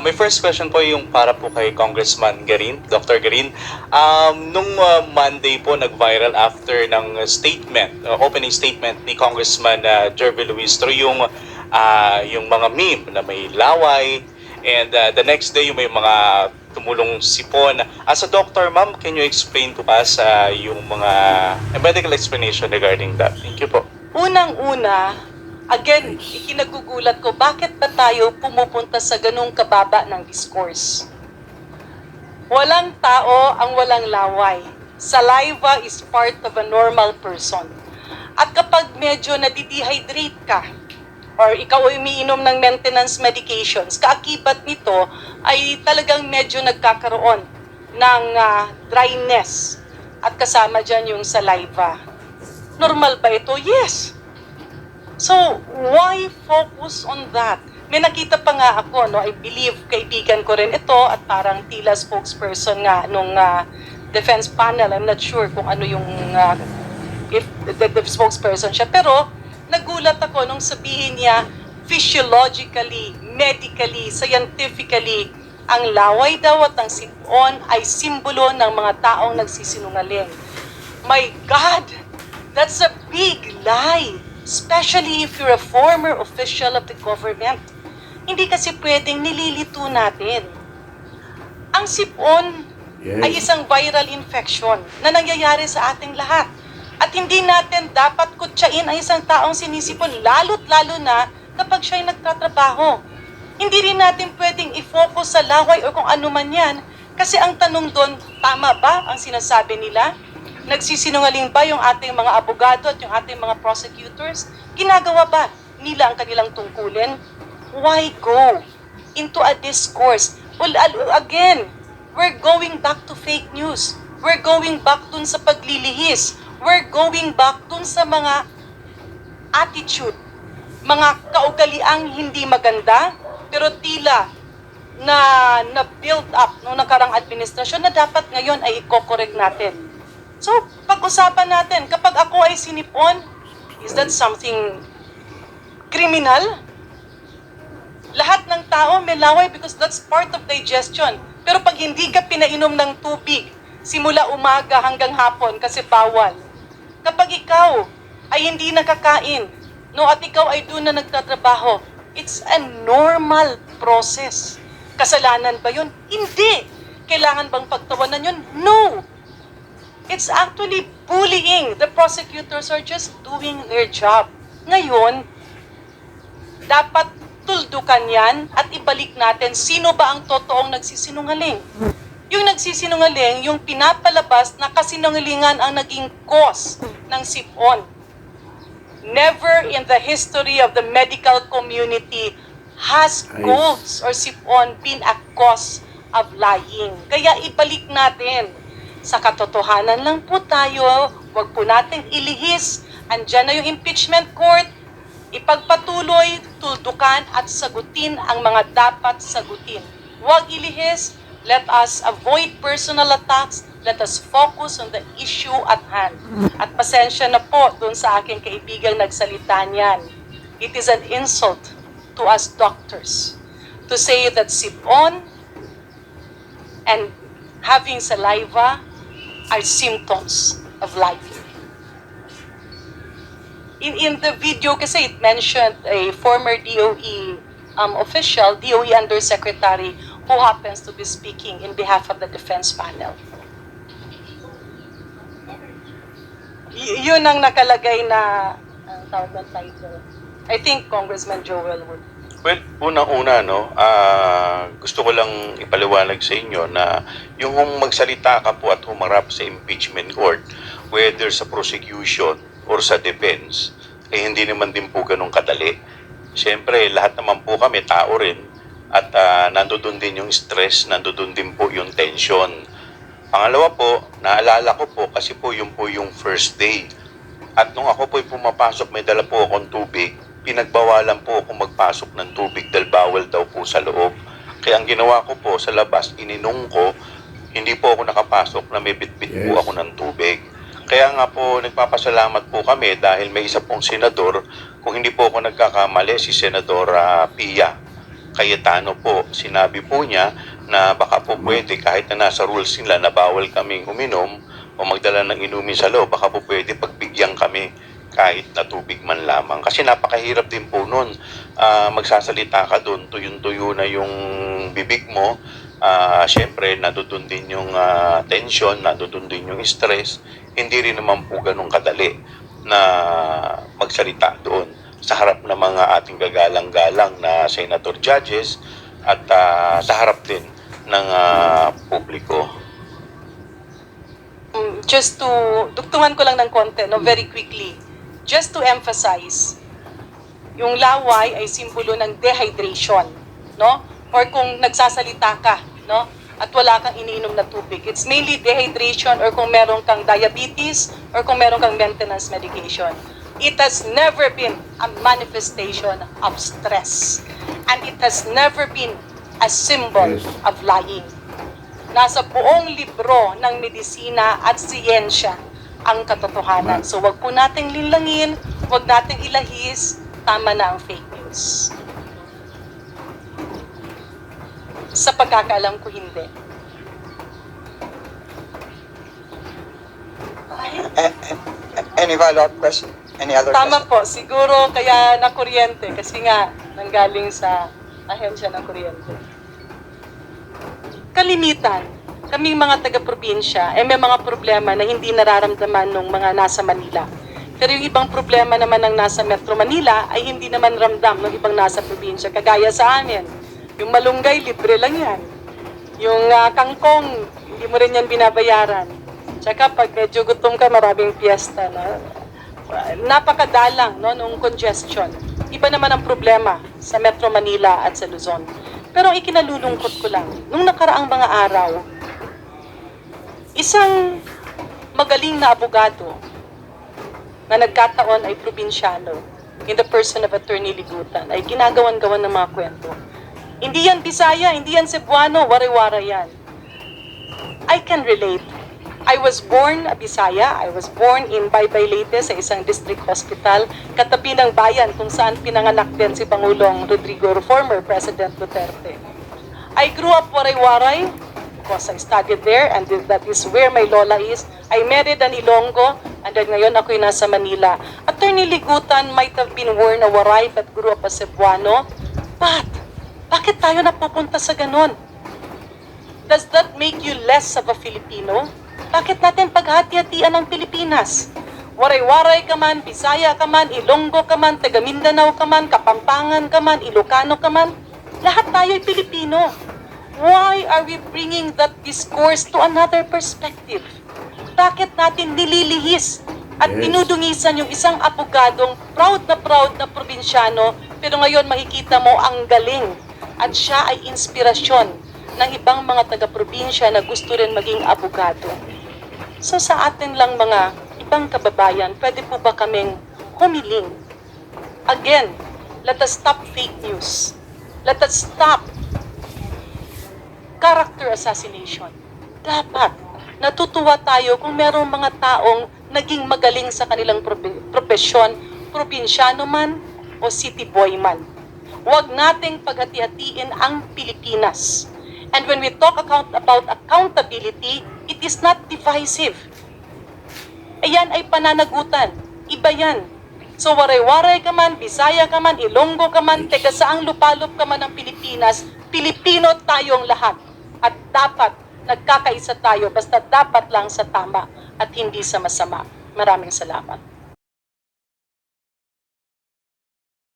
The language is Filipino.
My first question po yung para po kay Congressman Garin, Dr. Garin. Nung Monday po nag-viral after ng statement, opening statement ni Congressman Jervy Luistro yung mga meme na may laway and the next day yung may mga tumulong sipon. As a doctor, ma'am, can you explain to us yung mga medical explanation regarding that? Thank you po. Unang-una, again, ikinagugulat ko, bakit ba tayo pumupunta sa ganung kababa ng discourse? Walang tao ang walang laway. Saliva is part of a normal person. At kapag medyo nadidehydrate ka, or ikaw ay umiinom ng maintenance medications, kaakibat nito ay talagang medyo nagkakaroon ng dryness at kasama dyan yung saliva. Normal ba ito? Yes. So, why focus on that? May nakita pa nga ako, no? I believe kaibigan ko rin ito at parang tila spokesperson nga nung defense panel. I'm not sure kung ano yung if the spokesperson siya. Pero nagulat ako nung sabihin niya physiologically, medically, scientifically, ang laway daw at ang sipon ay simbolo ng mga taong nagsisinungaling. My God! That's a big lie. Especially if you're a former official of the government. Hindi kasi pwedeng nililito natin. Ang sipon ay isang viral infection na nangyayari sa ating lahat. At hindi natin dapat kutsain ang isang taong sinisipon, lalo't lalo na kapag siya'y nagtatrabaho. Hindi rin natin pwedeng i-focus sa laway o kung ano man yan. Kasi ang tanong doon, tama ba ang sinasabi nila? Nagsisinungaling ba yung ating mga abogado at yung ating mga prosecutors? Ginagawa ba nila ang kanilang tungkulin? Why go into a discourse? Well, again, we're going back to fake news. We're going back dun sa paglilihis. We're going back dun sa mga attitude, mga kaugaliang hindi maganda, pero tila na build up nung nakarang administrasyon na dapat ngayon ay i-correct natin. So, pag-usapan natin, kapag ako ay sinipon, is that something criminal? Lahat ng tao may laway because that's part of digestion. Pero pag hindi ka pinainom ng tubig, simula umaga hanggang hapon kasi bawal. Kapag ikaw ay hindi nakakain, no, at ikaw ay doon na nagtatrabaho, it's a normal process. Kasalanan ba yun? Hindi. Kailangan bang pagtawanan yun? No. It's actually bullying. The prosecutors are just doing their job. Ngayon, dapat tuldukan yan at ibalik natin sino ba ang totoong nagsisinungaling. Yung nagsisinungaling, yung pinapalabas na kasinungalingan ang naging cause ng sipon. Never in the history of the medical community has colds or sipon been a cause of lying. Kaya ibalik natin. Sa katotohanan lang po tayo, wag po nating ilihis. Andyan na yung impeachment court, ipagpatuloy, tuldukan at sagutin ang mga dapat sagutin. Huwag ilihis, let us avoid personal attacks, let us focus on the issue at hand. At pasensya na po dun sa aking kaibigang nagsalita niyan. It is an insult to us doctors to say that sipon and having saliva are symptoms of lying. In the video kasi it mentioned a former DOE official, DOE Undersecretary, who happens to be speaking in behalf of the defense panel. Yun ang nakalagay na tawag ng title. I think Congressman Joel would. Well, unang-una, no, gusto ko lang ipaliwanag sa inyo na yung magsalita ka po at humarap sa impeachment court, whether sa prosecution or sa defense, eh hindi naman din po ganun kadali. Siyempre, lahat naman po kami, tao rin, at nandoon din yung stress, nandoon din po yung tension. Pangalawa po, naalala ko po kasi po yung first day. At nung ako po'y pumapasok, may dala po akong tubig, pinagbawalan po ako magpasok ng tubig dahil bawal daw po sa loob. Kaya ang ginawa ko po sa labas, ininong ko, hindi po ako nakapasok na may bitbit po ako ng tubig. Kaya nga po, nagpapasalamat po kami dahil may isa pong senador, kung hindi po ako nagkakamali, si Senador Pia. Cayetano po, sinabi po niya na baka po pwede kahit na nasa rules nila na bawal kaming uminom o magdala ng inumin sa loob, baka po pwede pagbigyan kami kahit na tubig man lamang. Kasi napakahirap din po nun. Magsasalita ka doon, tuyong-tuyo na yung bibig mo. Siyempre, nadudun din yung tension, nadudun din yung stress. Hindi rin naman po ganun kadali na magsalita doon sa harap ng mga ating gagalang-galang na senator judges at sa harap din ng publiko. Just to, dugtungan ko lang ng konti, no, very quickly. Just to emphasize, yung laway ay simbolo ng dehydration, no? Or kung nagsasalita ka, no? At wala kang iniinom na tubig. It's mainly dehydration or kung meron kang diabetes or kung meron kang maintenance medication. It has never been a manifestation of stress. And it has never been a symbol of lying. Nasa buong libro ng medisina at siyensya ang katotohanan. So wag po nating linlangin, wag nating ilahis, tama na ang fake news. Sa pagkakaalam ko, hindi. Any follow-up question? Any other Tama question? po, siguro kaya na kuryente kasi nga nanggaling sa ahensya ng kuryente. Kalimitan, kaming mga taga-probinsya, may mga problema na hindi nararamdaman ng mga nasa Manila. Pero yung ibang problema naman ng nasa Metro Manila ay hindi naman ramdam ng ibang nasa probinsya. Kagaya sa amin, yung malunggay, libre lang yan. Yung kangkong, hindi mo rin yan binabayaran. Tsaka pag medyo gutom ka, maraming piyesta. No? Napakadalang no, nung congestion. Iba naman ang problema sa Metro Manila at sa Luzon. Pero ang ikinalulungkot ko lang, nung nakaraang mga araw, isang magaling na abogado na nagkataon ay probinsyano in the person of Attorney Ligutan ay ginagawan-gawan ng mga kwento. Hindi yan Bisaya, hindi yan Cebuano, wari-wara yan. I can relate. I was born a Bisaya. I was born in Baybay, Leyte sa isang district hospital katabi ng bayan kung saan pinanganak din si Pangulong Rodrigo, former President Duterte. I grew up waray-waray because I studied there and that is where my lola is. I married an Ilonggo and then ngayon ako'y nasa Manila. Attorney Ligutan might have been born a Waray but grew up a Cebuano. But, bakit tayo napupunta sa ganun? Does that make you less of a Filipino? Bakit natin paghati-hatian ang Pilipinas? Waray-waray ka man, Bisaya ka man, Ilonggo ka man, taga Mindanao ka man, Kapampangan ka man, Ilocano ka man, lahat tayo'y Pilipino. Why are we bringing that discourse to another perspective? Bakit natin nililihis at dinudungisan yung isang abogadong proud na probinsyano, pero ngayon makikita mo ang galing at siya ay inspirasyon ng ibang mga taga-probinsya na gusto rin maging abogado. So sa atin lang mga ibang kababayan, pwede po ba kaming humiling? Again, let us stop fake news. Let us stop character assassination. Dapat natutuwa tayo kung merong mga taong naging magaling sa kanilang propesyon, probinsyano man o city boy man. Huwag nating paghati-hatiin ang Pilipinas. And when we talk about accountability, it is not divisive. Ayan ay pananagutan. Iba yan. So waray-waray ka man, Bisaya ka man, Ilonggo ka man, teka saang lupalop ka man ng Pilipinas, Pilipino tayong lahat. At dapat nagkakaisa tayo, basta dapat lang sa tama at hindi sa masama. Maraming salamat.